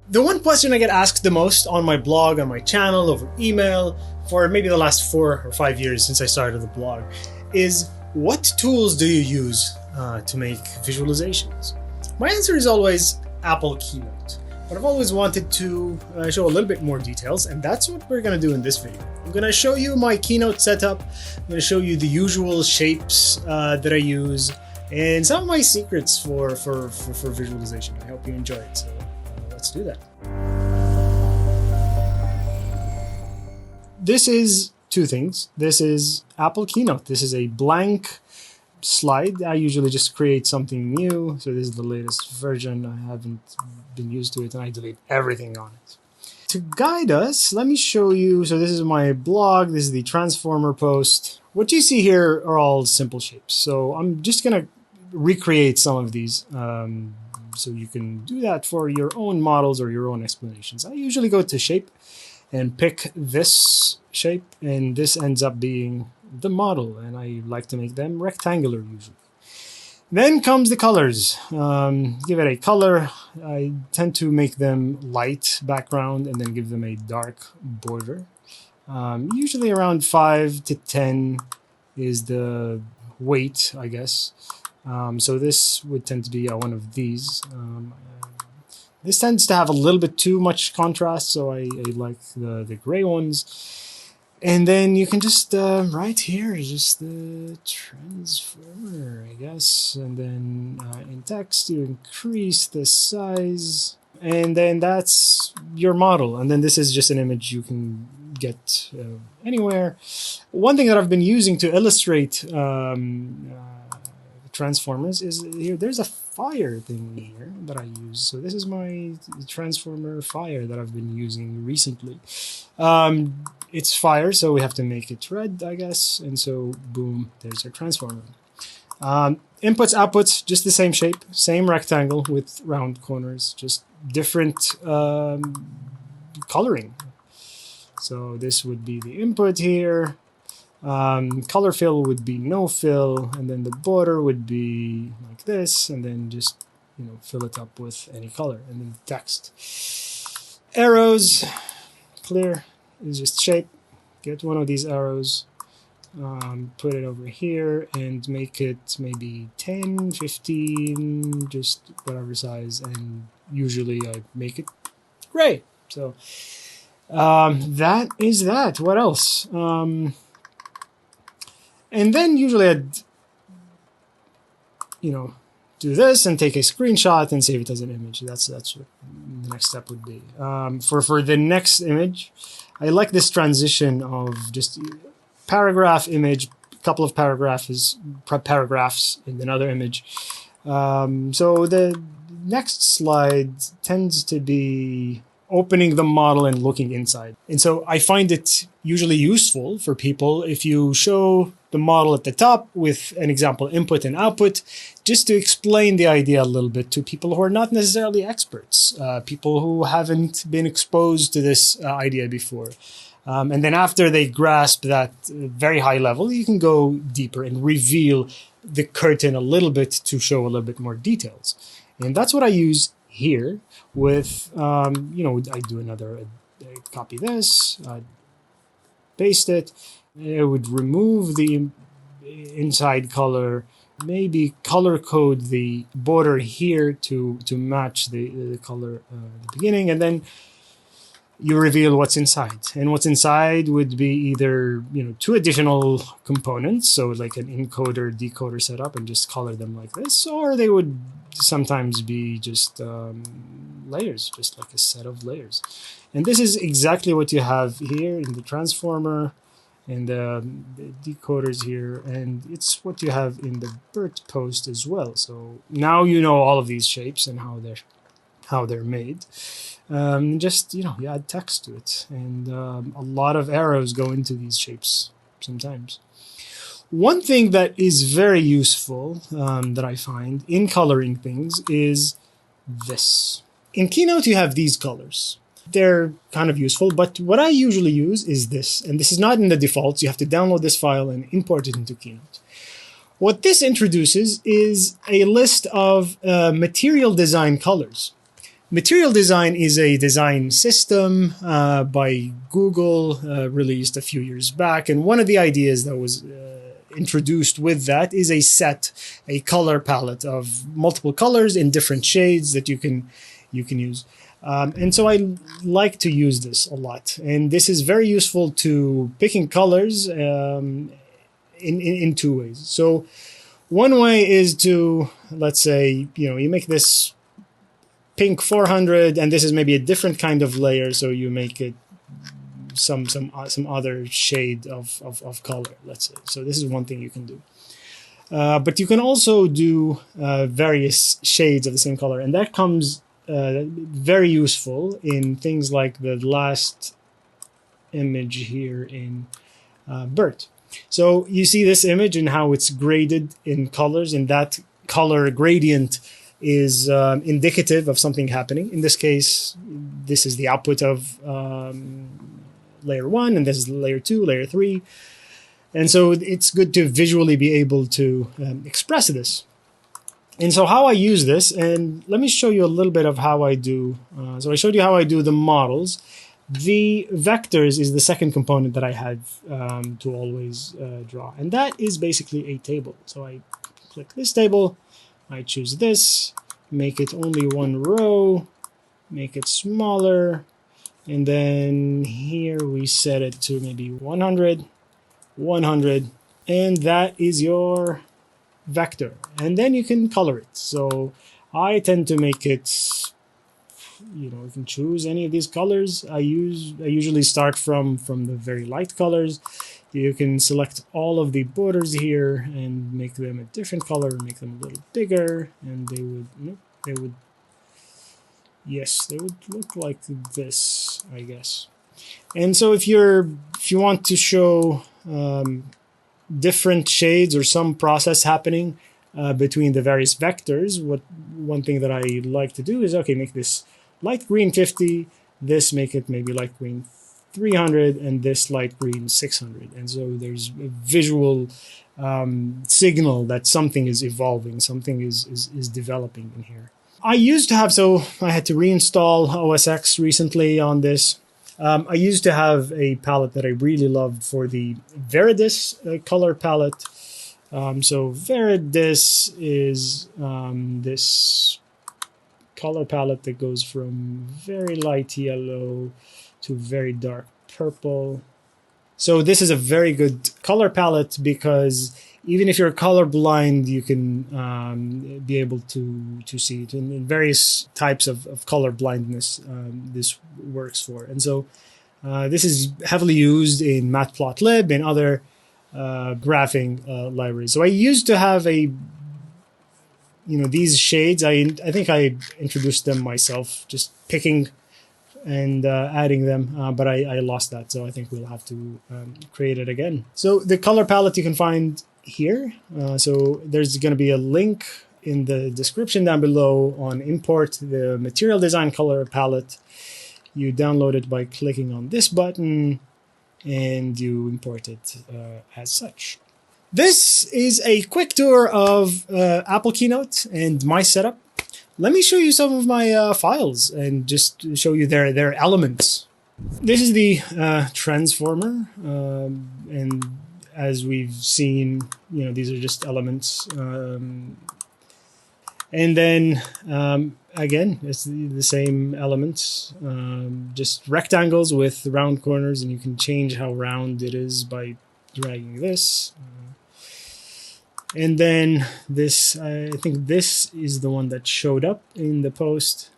The one question I get asked the most on my blog, on my channel, over email, for maybe the last 4 or 5 years since I started the blog, is what tools do you use to make visualizations? My answer is always Apple Keynote. But I've always wanted to show a little bit more details, and that's what we're going to do in this video. I'm going to show you my Keynote setup. I'm going to show you the usual shapes that I use, and some of my secrets for visualization. I hope you enjoy it. So let's do that. This is two things. This is Apple Keynote. This is a blank slide. I usually just create something new. So this is the latest version. I haven't been used to it, and I delete everything on it. To guide us, let me show you. So this is my blog. This is the Transformer post. What you see here are all simple shapes. So I'm just going to recreate some of these. So you can do that for your own models or your own explanations. I usually go to shape and pick this shape, and this ends up being the model, and I like to make them rectangular usually. Then comes the colors. Give it a color. I tend to make them light background and then give them a dark border. Usually around 5 to 10 is the weight, I guess. So this would tend to be one of these. This tends to have a little bit too much contrast, so I like the gray ones. And then you can just, right here, just the transformer, I guess. And then in text, you increase the size. And then that's your model. And then this is just an image you can get anywhere. One thing that I've been using to illustrate transformers is here. There's a fire thing here that I use. So this is my transformer fire that I've been using recently. It's fire, so we have to make it red, I guess. And so, boom, there's our transformer. Inputs, outputs, just the same shape, same rectangle with round corners, just different coloring. So this would be the input here. Color fill would be no fill, and then the border would be like this, and then just fill it up with any color, and then text. Arrows, clear is just shape. Get one of these arrows, put it over here, and make it maybe 10, 15, just whatever size, and usually I make it gray. So that is that. What else? And then usually I'd, do this and take a screenshot and save it as an image. That's what the next step would be. For the next image, I like this transition of just paragraph image, a couple of paragraphs in another image. So the next slide tends to be opening the model and looking inside. And so I find it usually useful for people if you show the model at the top with an example input and output, just to explain the idea a little bit to people who are not necessarily experts, people who haven't been exposed to this idea before. And then after they grasp that very high level, you can go deeper and reveal the curtain a little bit to show a little bit more details. And that's what I use here with, I do I copy this, paste it. It would remove the inside color, maybe color code the border here to match the color at the beginning, and then you reveal what's inside. And what's inside would be either, two additional components, so like an encoder, decoder setup, and just color them like this, or they would sometimes be just layers, just like a set of layers. And this is exactly what you have here in the transformer and the decoders here, and it's what you have in the BERT post as well. So now you know all of these shapes and how they're made. Just you add text to it, and a lot of arrows go into these shapes sometimes. One thing that is very useful that I find in coloring things is this. In Keynote, you have these colors. They're kind of useful, but what I usually use is this, and this is not in the defaults. You have to download this file and import it into Keynote. What this introduces is a list of material design colors. Material design is a design system by Google, released a few years back. And one of the ideas that was introduced with that is a color palette of multiple colors in different shades that you can use. And so I like to use this a lot. And this is very useful to picking colors in two ways. So one way is to, let's say, you make this pink 400, and this is maybe a different kind of layer, so you make it some other shade of color, let's say. So this is one thing you can do. But you can also do various shades of the same color, and that comes very useful in things like the last image here in BERT. So you see this image and how it's graded in colors, and that color gradient is indicative of something happening. In this case, this is the output of layer 1, and this is layer 2, layer 3. And so it's good to visually be able to express this. And so how I use this, and let me show you a little bit of how I do. So I showed you how I do the models. The vectors is the second component that I have to always draw. And that is basically a table. So I click this table, I choose this, make it only one row, make it smaller, and then here we set it to maybe 100, 100, and that is your vector. And then you can color it. So I tend to make it, you can choose any of these colors. I usually start from the very light colors. You can select all of the borders here and make them a different color, make them a little bigger, and they would look like this, I guess. And so if you want to show different shades or some process happening between the various vectors, one thing that I like to do is, okay, make this light green 50, this make it maybe light green 300, and this light green 600. And so there's a visual signal that something is evolving, something is developing in here. I used to have, so I had to reinstall OS X recently on this. I used to have a palette that I really loved for the Veridis color palette. So Veridis is this color palette that goes from very light yellow to very dark purple. So this is a very good color palette because even if you're colorblind, you can be able to see it. In various types of color blindness, this works for. And so this is heavily used in Matplotlib and other graphing libraries. So I used to have these shades. I think I introduced them myself, just picking and adding them, but I lost that, so I think we'll have to create it again. So the color palette you can find here. So there's going to be a link in the description down below on import the material design color palette. You download it by clicking on this button, and you import it as such. This is a quick tour of Apple Keynote and my setup. Let me show you some of my files and just show you their elements. This is the transformer, and as we've seen, these are just elements. And then again, it's the same elements, just rectangles with round corners, and you can change how round it is by dragging this. And then this, I think this is the one that showed up in the post.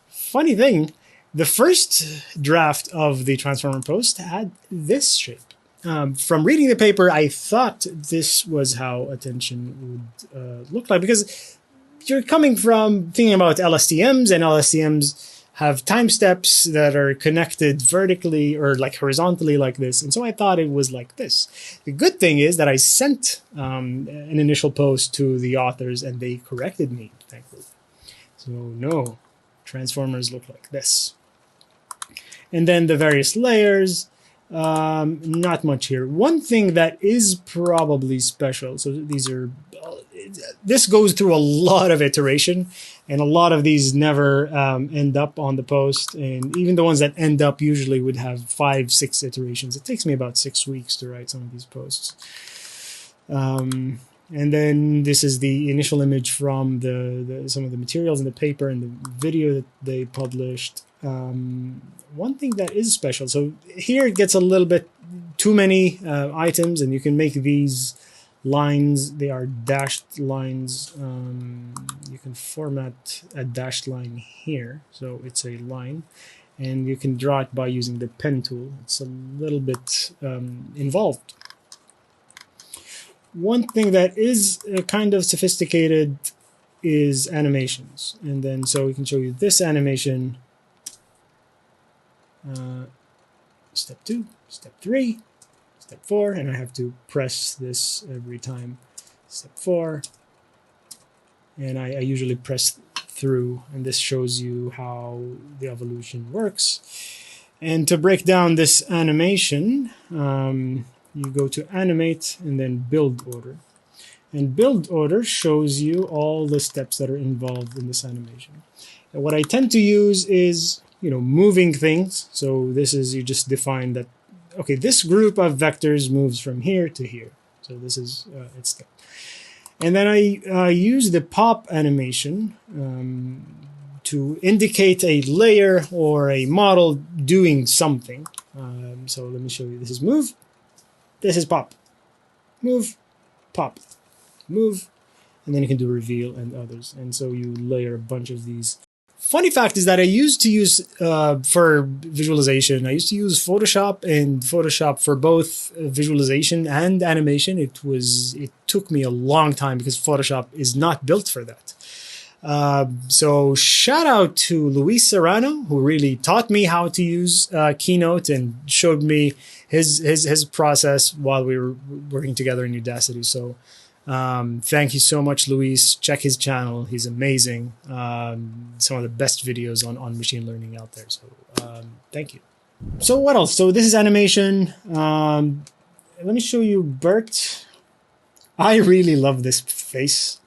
Funny thing, the first draft of the Transformer post had this shape. From reading the paper, I thought this was how attention would look like, because you're coming from thinking about LSTMs, and LSTMs have time steps that are connected vertically or like horizontally like this. And so I thought it was like this. The good thing is that I sent an initial post to the authors and they corrected me, thankfully. So no, transformers look like this. And then the various layers, not much here. One thing that is probably special, so these are this goes through a lot of iteration, and a lot of these never end up on the post. And even the ones that end up usually would have 5-6 iterations. It takes me about 6 weeks to write some of these posts. And then this is the initial image from some of the materials in the paper and the video that they published. One thing that is special, so here it gets a little bit too many items, and you can make these lines. They are dashed lines. You can format a dashed line here, so it's a line, and you can draw it by using the pen tool. It's a little bit involved. One thing that is kind of sophisticated is animations, and then so we can show you this animation. Step 2, step 3, step 4, and I have to press this every time. Step 4, and I usually press through, and this shows you how the evolution works. And to break down this animation, you go to animate and then build order. And build order shows you all the steps that are involved in this animation. And what I tend to use is, moving things. So this is, you just define that, okay, this group of vectors moves from here to here. So this is its step. And then I use the pop animation to indicate a layer or a model doing something. So let me show you. This is move. This is pop. Move, pop, move. And then you can do reveal and others. And so you layer a bunch of these. Funny fact is that I used to use, for visualization, I used to use Photoshop, and Photoshop for both visualization and animation. It took me a long time because Photoshop is not built for that. So shout out to Luis Seranno, who really taught me how to use Keynote and showed me his process while we were working together in Udacity. So thank you so much, Luis. Check his channel. He's amazing. Some of the best videos on machine learning out there. So thank you. So what else? So this is animation. Let me show you BERT. I really love this face.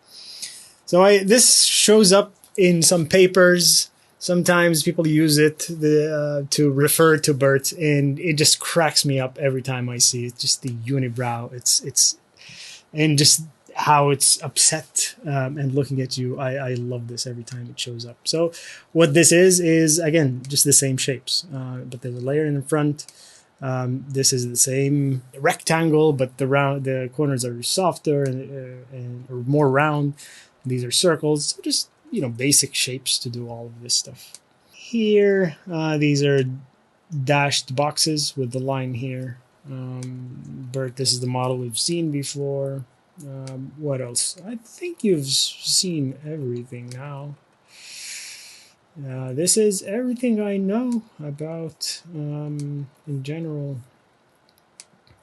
So this shows up in some papers. Sometimes people use it to refer to BERT, and it just cracks me up every time I see it. Just the unibrow. It's and just how it's upset and looking at you. I love this every time it shows up. So what this is again just the same shapes, but there's a layer in the front. This is the same rectangle, but the corners are softer and or more round. These are circles. So just basic shapes to do all of this stuff. Here, these are dashed boxes with the line here. BERT, this is the model we've seen before. What else? I think you've seen everything now. This is everything I know about in general.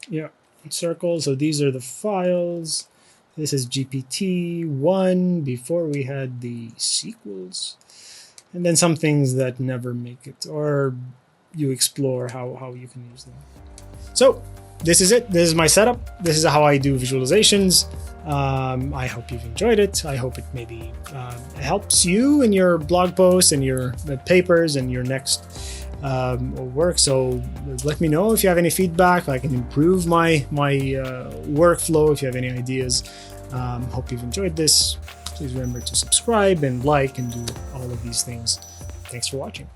Yeah, circles. So these are the files. This is GPT-1 before we had the sequels. And then some things that never make it, or you explore how you can use them. So this is it. This is my setup. This is how I do visualizations. I hope you've enjoyed it. I hope it maybe helps you in your blog posts and your papers and your next work. So let me know if you have any feedback. I can improve my workflow if you have any ideas. Hope you've enjoyed this. Please remember to subscribe and like and do all of these things. Thanks for watching.